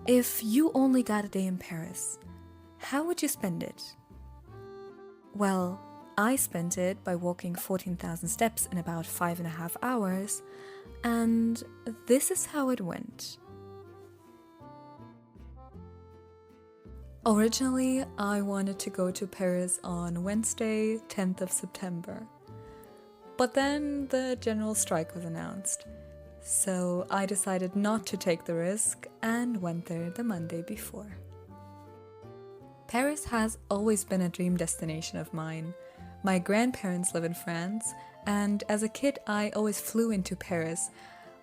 If you only got a day in Paris, how would you spend it? Well, I spent it by walking 14,000 steps in about 5.5 hours, and this is how it went. Originally, I wanted to go to Paris on Wednesday, 10th of September. But then the general strike was announced, so I decided not to take the risk and went there the Monday before. Paris has always been a dream destination of mine. My grandparents live in France, and as a kid I always flew into Paris,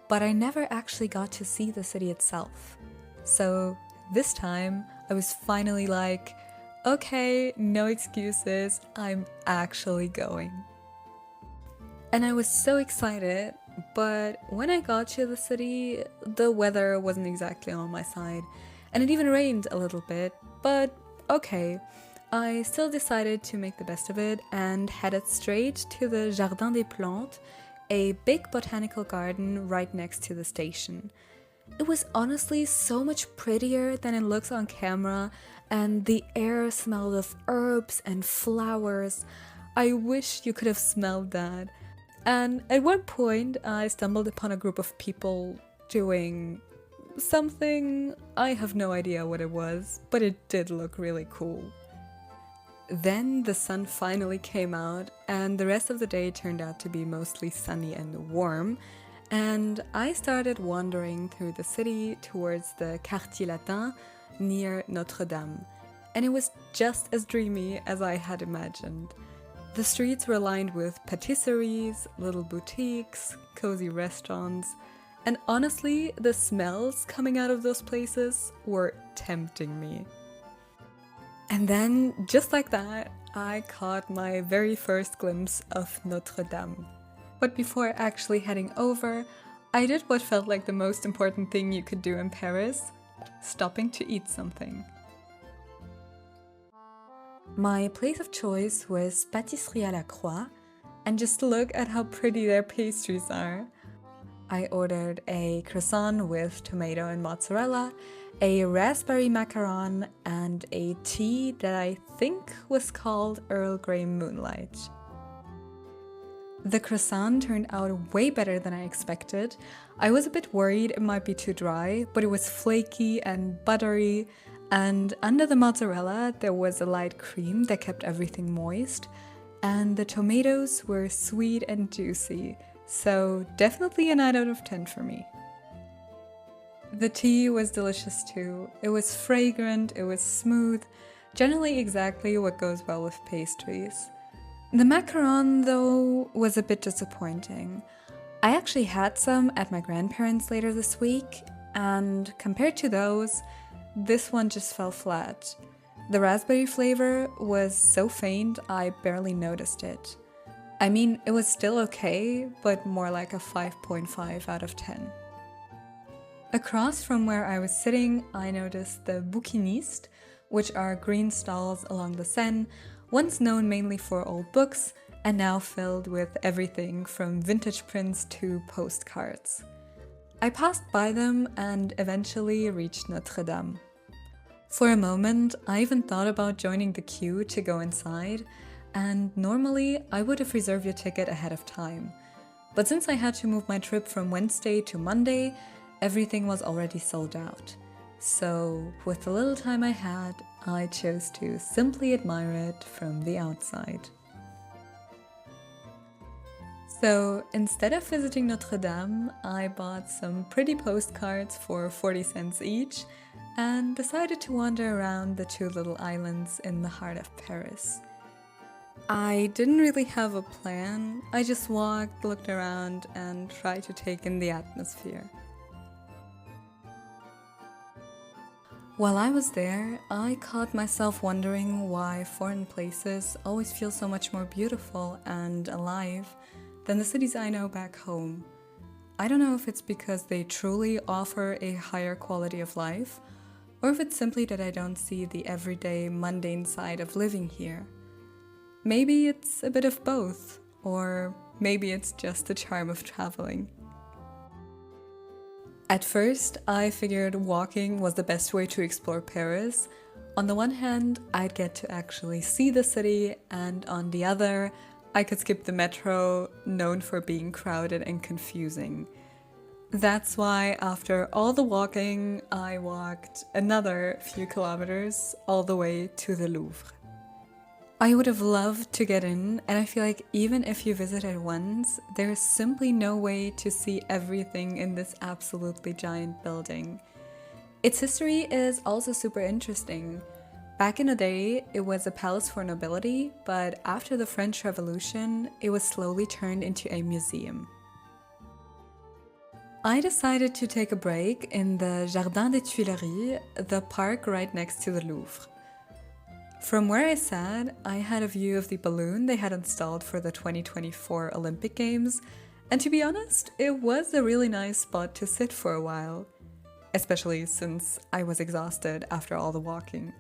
but I never actually got to see the city itself. So this time I was finally like, okay, no excuses, I'm actually going. And I was so excited, but when I got to the city, the weather wasn't exactly on my side, and it even rained a little bit, but okay. I still decided to make the best of it and headed straight to the Jardin des Plantes, a big botanical garden right next to the station. It was honestly so much prettier than it looks on camera, and the air smelled of herbs and flowers. I wish you could have smelled that. And at one point, I stumbled upon a group of people doing something. I have no idea what it was, but it did look really cool. Then the sun finally came out, and the rest of the day turned out to be mostly sunny and warm, and I started wandering through the city towards the Quartier Latin near Notre Dame, and it was just as dreamy as I had imagined. The streets were lined with patisseries, little boutiques, cozy restaurants, and honestly, the smells coming out of those places were tempting me. And then, just like that, I caught my very first glimpse of Notre Dame. But before actually heading over, I did what felt like the most important thing you could do in Paris: stopping to eat something. My place of choice was Pastries à la Croix, and just look at how pretty their pastries are. I ordered a croissant with tomato and mozzarella, a raspberry macaron, and a tea that I think was called Earl Grey Moonlight. The croissant turned out way better than I expected. I was a bit worried it might be too dry, but it was flaky and buttery, and under the mozzarella there was a light cream that kept everything moist, and the tomatoes were sweet and juicy, so definitely a 9 out of 10 for me. The tea was delicious too. It was fragrant, it was smooth, generally exactly what goes well with pastries. The macaron, though, was a bit disappointing. I actually had some at my grandparents' later this week, and compared to those, this one just fell flat. The raspberry flavor was so faint I barely noticed it. I mean, it was still okay, but more like a 5.5 out of 10. Across from where I was sitting, I noticed the bouquinistes, which are green stalls along the Seine, once known mainly for old books, and now filled with everything from vintage prints to postcards. I passed by them and eventually reached Notre Dame. For a moment, I even thought about joining the queue to go inside, and normally I would have reserved a ticket ahead of time. But since I had to move my trip from Wednesday to Monday, everything was already sold out. So, with the little time I had, I chose to simply admire it from the outside. So, instead of visiting Notre Dame, I bought some pretty postcards for 40 cents each and decided to wander around the two little islands in the heart of Paris. I didn't really have a plan. I just walked, looked around, and tried to take in the atmosphere. While I was there, I caught myself wondering why foreign places always feel so much more beautiful and alive than the cities I know back home. I don't know if it's because they truly offer a higher quality of life, or if it's simply that I don't see the everyday, mundane side of living here. Maybe it's a bit of both, or maybe it's just the charm of traveling. At first, I figured walking was the best way to explore Paris. On the one hand, I'd get to actually see the city, and on the other, I could skip the metro, known for being crowded and confusing. That's why after all the walking, I walked another few kilometers all the way to the Louvre. I would have loved to get in, and I feel like even if you visit it once, there's simply no way to see everything in this absolutely giant building. Its history is also super interesting. Back in the day, it was a palace for nobility, but after the French Revolution, it was slowly turned into a museum. I decided to take a break in the Jardin des Tuileries, the park right next to the Louvre. From where I sat, I had a view of the balloon they had installed for the 2024 Olympic Games, and to be honest, it was a really nice spot to sit for a while, especially since I was exhausted after all the walking.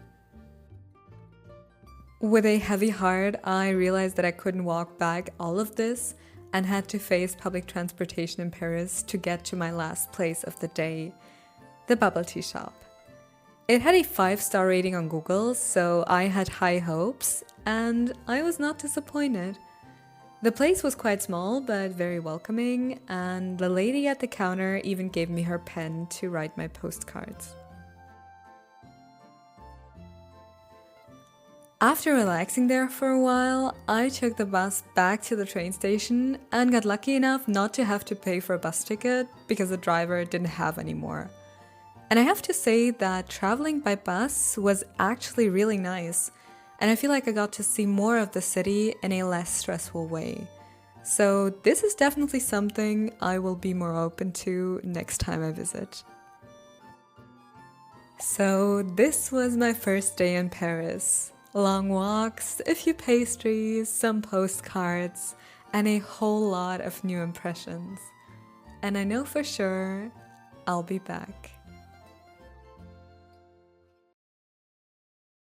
With a heavy heart, I realized that I couldn't walk back all of this and had to face public transportation in Paris to get to my last place of the day, the bubble tea shop. It had a 5-star rating on Google, so I had high hopes, and I was not disappointed. The place was quite small but very welcoming, and the lady at the counter even gave me her pen to write my postcards. After relaxing there for a while, I took the bus back to the train station and got lucky enough not to have to pay for a bus ticket because the driver didn't have any more. And I have to say that traveling by bus was actually really nice, and I feel like I got to see more of the city in a less stressful way. So this is definitely something I will be more open to next time I visit. So this was my first day in Paris. Long walks, a few pastries, some postcards, and a whole lot of new impressions. And I know for sure I'll be back.